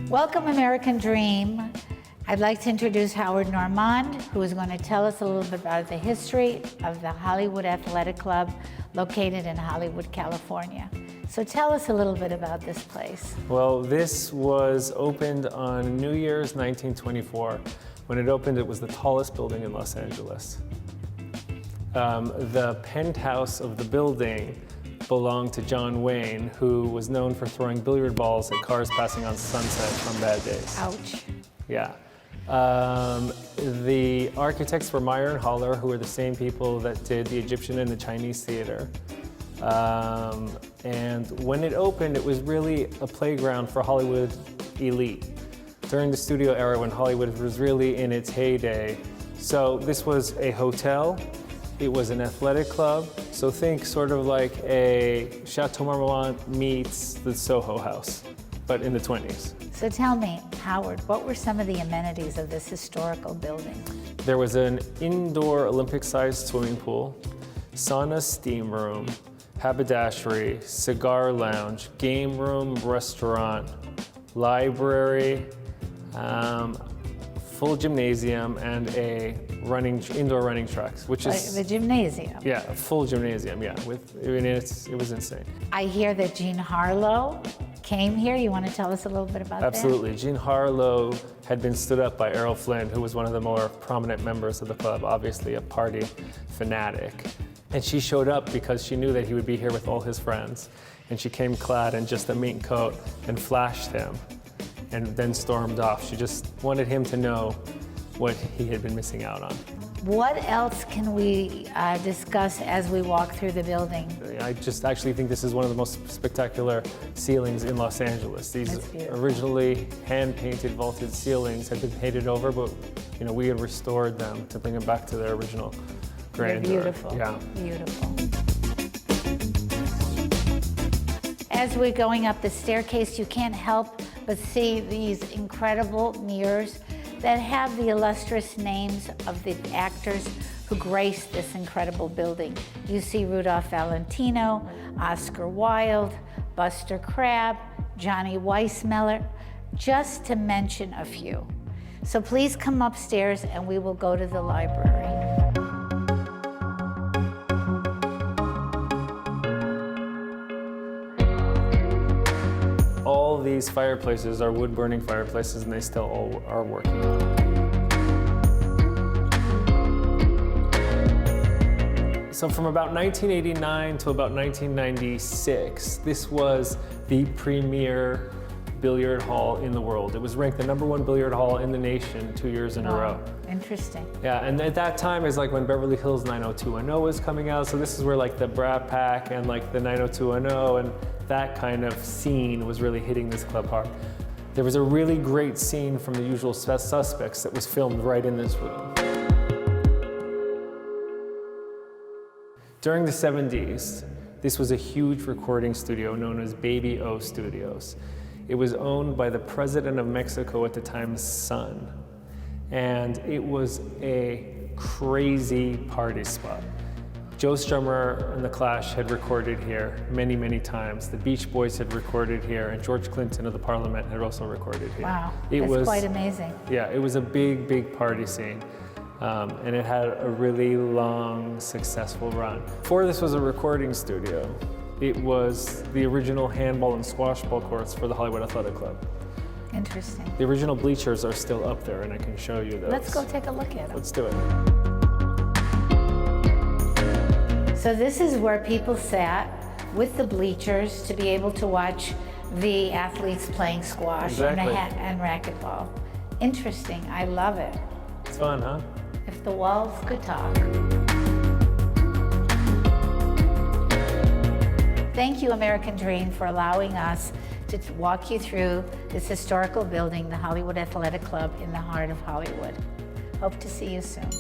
Welcome, American Dream. I'd like to introduce Howard Nourmand, who is going to tell us a little bit about the history of the Hollywood Athletic Club located in Hollywood, California. So tell us a little bit about this place. Well, this was opened on New Year's 1924. When it opened, it was the tallest building in Los Angeles. The penthouse of the building belonged to John Wayne, who was known for throwing billiard balls at cars passing on Sunset on bad days. Ouch. Yeah. The architects were Myra and Haller, who were the same people that did the Egyptian and the Chinese theater. And when it opened, it was really a playground for Hollywood elite during the studio era when Hollywood was really in its heyday. So this was a hotel, it was an athletic club, so think sort of like a Chateau Marmont meets the Soho House, but in the 20s. So tell me, Howard, what were some of the amenities of this historical building? There was an indoor Olympic-sized swimming pool, sauna steam room, haberdashery, cigar lounge, game room, restaurant, library, full gymnasium, and a indoor running tracks, which is the gymnasium. Yeah, a full gymnasium. Yeah, it was insane. I hear that Jean Harlow came here. You want to tell us a little bit about that? Absolutely. Jean Harlow had been stood up by Errol Flynn, who was one of the more prominent members of the club, obviously a party fanatic. And she showed up because she knew that he would be here with all his friends. And she came clad in just a mink coat and flashed him and then stormed off. She just wanted him to know what he had been missing out on. What else can we discuss as we walk through the building? I just actually think this is one of the most spectacular ceilings in Los Angeles. These originally hand-painted vaulted ceilings had been painted over, but we had restored them to bring them back to their original grandeur. They're beautiful. Yeah. Beautiful. As we're going up the staircase, you can't help but see these incredible mirrors that have the illustrious names of the actors who graced this incredible building. You see Rudolph Valentino, Oscar Wilde, Buster Crabbe, Johnny Weissmuller, just to mention a few. So please come upstairs and we will go to the library. All these fireplaces are wood-burning fireplaces, and they still all are working. So from about 1989 to about 1996, this was the premier billiard hall in the world. It was ranked the #1 billiard hall in the nation 2 years in a row. Interesting. Yeah, and at that time is like when Beverly Hills 90210 was coming out, so this is where like the Brat Pack and like the 90210 and that kind of scene was really hitting this club hard. There was a really great scene from The Usual Suspects that was filmed right in this room. During the 70s, this was a huge recording studio known as Babyo Studios. It was owned by the president of Mexico at the time's son. And it was a crazy party spot. Joe Strummer and the Clash had recorded here many, many times. The Beach Boys had recorded here, and George Clinton of the Parliament had also recorded here. Wow, that's quite amazing. Yeah, it was a big, big party scene. And it had a really long, successful run. Before this was a recording studio, it was the original handball and squash ball courts for the Hollywood Athletic Club. Interesting. The original bleachers are still up there, and I can show you those. Let's go take a look at them. Let's do it. So this is where people sat with the bleachers to be able to watch the athletes playing squash and racquetball. Interesting. I love it. It's fun, huh? If the walls could talk. Thank you, American Dream, for allowing us to walk you through this historical building, the Hollywood Athletic Club in the heart of Hollywood. Hope to see you soon.